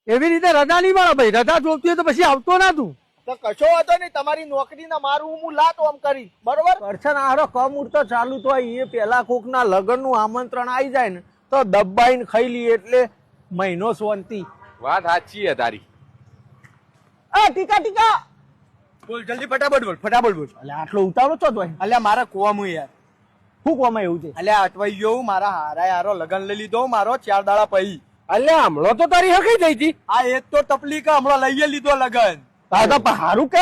એવી રીતે રજા નહીં મળે ભાઈ, રજા જોતી હોય તો પછી આવતો ના તું. તો કશો વાંધો નહીં, તમારી નોકરી ના મારું હું લાતો આમ કરી, બરોબર? કરશન આરો કમુરતો ચાલુ તો એ પેલા કોક ના લગ્ન નું આમંત્રણ આવી જાય ને તો દબાઈને ખાઈ લઈએ એટલે મહિનો શાંતિ. વાત સાચી છે તારી. આ ટીકા ટીકા બોલ જલ્દી, ફટાફટ બોલ, ફટાફટ બોલ. એટલે આટલો ઉતાવળો છો તો અલ્યા મારા કોમ યાર, શું કોમાં એવું છે? અલ્યા અટવાઈ ગયો હું, મારા હારા યારો લગન લઈ લીધો મારો 4 દાડા પહી. અલ્યા હમણાં તો તારી હકઈ જઈ હતી. આ એક તો તકલીફ હમણાં લઈએ લીધો લગન. સારું કે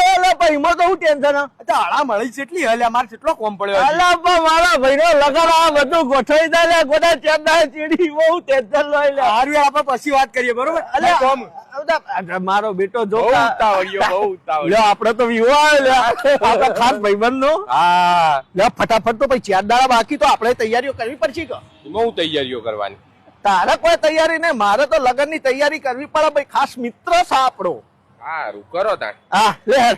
એમાં તો હું ટેન્શન. હાડા મળી કેટલી હલ્યા, મારે કેટલો કોમ પડ્યો. અલા મારા ભાઈ નો લગન આ બધું ગોઠવાઈ જાય ગોડા ચેડા ચીડી બહુ ટેન્શન લઈ લે. હારું આપણે પછી વાત કરીએ, બરોબર? મારો બેટો જો બહુ ઉતાવળિયો, બહુ ઉતાવળિયો. આપડે તો વિવાહ આપડા ખાસ ભાઈબંધ નો. હા ફટાફટ તો પછી 4 દાડા બાકી તો આપણે તૈયારીઓ કરવી પડશે. એમાં હું તૈયારીઓ કરવાની? તારે કોઈ તૈયારી નહીં, મારે તો લગન ની તૈયારી કરવી પડે ભાઈ, ખાસ મિત્ર છે આપણો. સારું કરો તાણ. હા લે હેર.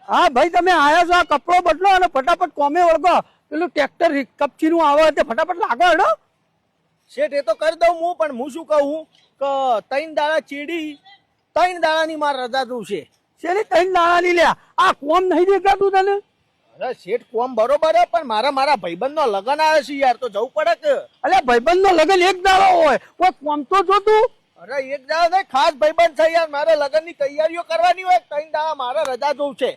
હા ભાઈ તમે આયા છો, આ કપડો બદલો અને ફટાફટ કોમે વળગો. પેલું ટ્રેક્ટર કપચી નું આવે તે ફટાફટ લાગો હેડો. શેઠ એ તો કરી દઉં હું, પણ હું શું કહું કે 3 દાડા ચીડી 3 દાડાની મારે રજા જોશે. શેની 3 દાડા ની લ્યા, આ કોમ નહીં દેખાતું તને? અરે શેઠ કોમ બરોબર હે, પણ મારા ભાઈબંધ નો લગન આવે છે યાર, તો જવું પડે કે. અલ્યા ભાઈબંધ નો લગન એક દાડો હોય, કોઈ કોમ તો જોતું. અરે એક દાડા નહીં, ખાસ ભાઈબંધ છે યાર, મારે લગન ની તૈયારીઓ કરવાની હોય. 3 દાડા મારે રજા જોવું છે.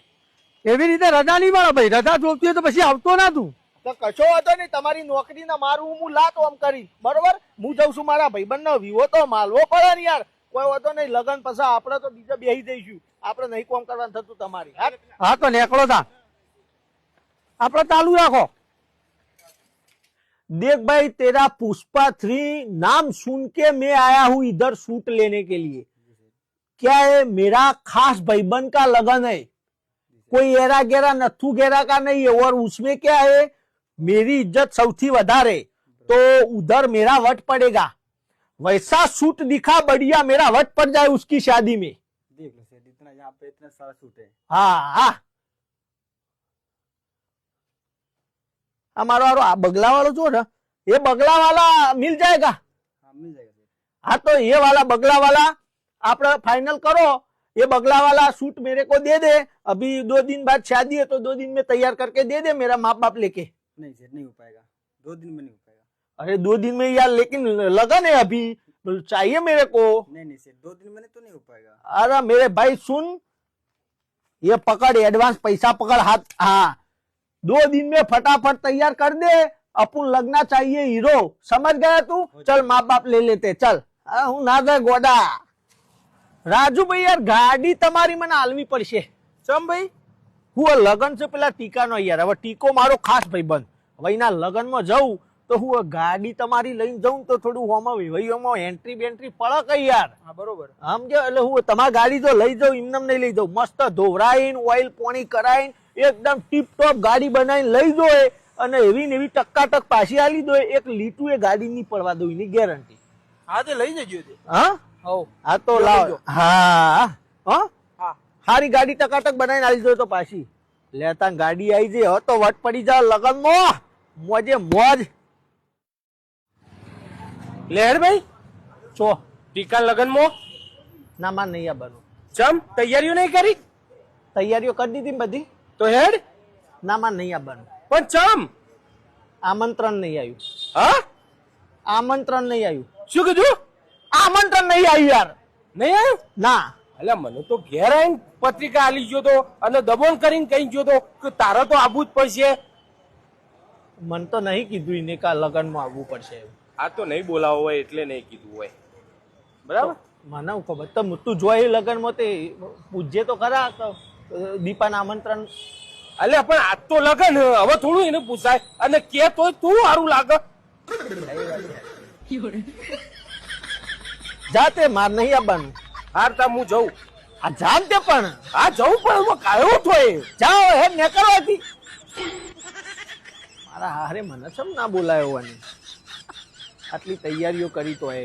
એવી રીતે રજા નહીં મળે ભાઈ, રજા જોતી હોય તો પછી આવતો ના તું. તો કશો વાંધો નહીં, તમારી નોકરી ના મારું હું લાતો આમ કરી, બરોબર? હું જઉં છું, મારા ભાઈબંધ નો વિવો તો માલવો પડે ને યાર. કોઈ વાંધો નહીં, લગન પછી આપડે તો બીજા બેસી જઈશું, આપડે નહીં કોમ કરવાનું થતું તમારી. હા તો નેકળો તા, આપડે ચાલુ રાખો. देख भाई तेरा पुष्पा 3 नाम सुन के मैं आया हूं इधर शूट लेने के लिए. क्या है, मेरा खास भाईबंद का लगन है, कोई एरा गेरा नथु गेरा का नहीं है. और उसमें क्या है, मेरी इज्जत सौथी વધારે, तो उधर मेरा वट पड़ेगा. वैसा शूट दिखा बढ़िया, मेरा वट पड़ जाए उसकी शादी में. देख लो सेठ, इतना यहाँ पे इतना सारा शूट है. हाँ हाँ, हमारा आ बगला वाला जो ना, ये बगला वाला मिल जाएगा. हाँ मिल जाएगा. हाँ तो ये वाला बगला वाला आप फाइनल करो. ये बगला वाला सूट मेरे को दे दे. अभी 2 दिन बाद शादी है, तो 2 दिन में तैयार करके दे दे, मेरा माँ बाप लेके. नहीं सेठ, नहीं हो पाएगा, 2 दिन में नहीं हो पाएगा. अरे 2 दिन में यार, लेकिन लगन है अभी, चाहिए मेरे को. नहीं सेठ, 2 दिन में तो नहीं हो पाएगा. अरे मेरे भाई सुन, ये पकड़ एडवांस पैसा पकड़ हाथ. हाँ 2 दिन में फटाफट तैयार कर दे. अपन लगना चाहिए हीरो, समझ गया तू? चल माँ बाप ले लेते, चल. हूँ ना गए गोडा. રાજુ ભાઈ યાર, ગાડી તમારી મને આલવી પડશે. ચમ ભાઈ? હું લગન છે પેલા ટીકા નો યાર, હવે ટીકો મારો ખાસ ભાઈબંધ, હવે એના લગન માં જઉં તો હું ગાડી તમારી લઈને જઉં તો થોડું હોમાં વિવાહીઓમાં એન્ટ્રી બેન્ટ્રી પડે કઈ યાર. હા બરોબર. સમજો, એટલે હું તમારી ગાડી જો લઈ જાઉં, એમને નહીં લઈ જાઉં, મસ્ત ધોવરાઈને ઓઇલ પોણી કરાઈને એકદમ ટીપ ટોપ ગાડી બનાવીને લઈ જોઈએ, અને એવી ને એવી ટક્કાટક પાછી આલી દો. એક લીટું એ ગાડી નહીં પડવા દો, એની ગેરંટી. હા તે લઈ જજો. હા હા તો લાવ. હા હા, સારી ગાડી ટકાટક બનાવીને આલી દો તો પાછી લેતા ગાડી આવી જાય. હવે તો વટ પડી જાય લગન માં, મોજે મોજ. લેર ભાઈ છો ટીકા લગન માં ના માર નહીં આવવાનું. ચમ તૈયારીઓ નહીં કરી? તૈયારીઓ કરી દીધી બધી. તો હેડ. ના માર નહીં આવવાનું. પણ ચમ? આમંત્રણ નહીં આવ્યું. હા આમંત્રણ નહીં આવ્યું. શું કીધું? આમંત્રણ નહીં આવ્યું યાર. નહીં આવ્યું? ના. એટલે મને તો ઘેર આવીને પત્રિકા આલી ગયો તો, અને દબોણ કરીને કહી ગયો તો કે તારે તો આવવું જ પડશે. મને તો નહીં કીધું એને કા લગન માં આવવું પડશે. આ તો નહીં બોલાવો હોય એટલે નહીં કીધું હોય, બરાબર? મને ખબર તો તું જોઈ લગન માં તે પૂછજે તો ખરા દીપાના આમંત્રણ. અલે પણ આજ તો લગન, હવે થોડું એને પૂછાય, અને કે તો તું સારું લાગે. જાતે માર નહીં આવવાનું. હારતા હું જઉં. આ જાણતે પણ હા જવું પણ કાયો થોય. જાઓ હે ને કરવાથી. મારા હારે મને સમ ના બોલાયો આટલી તૈયારીઓ કરી તો એ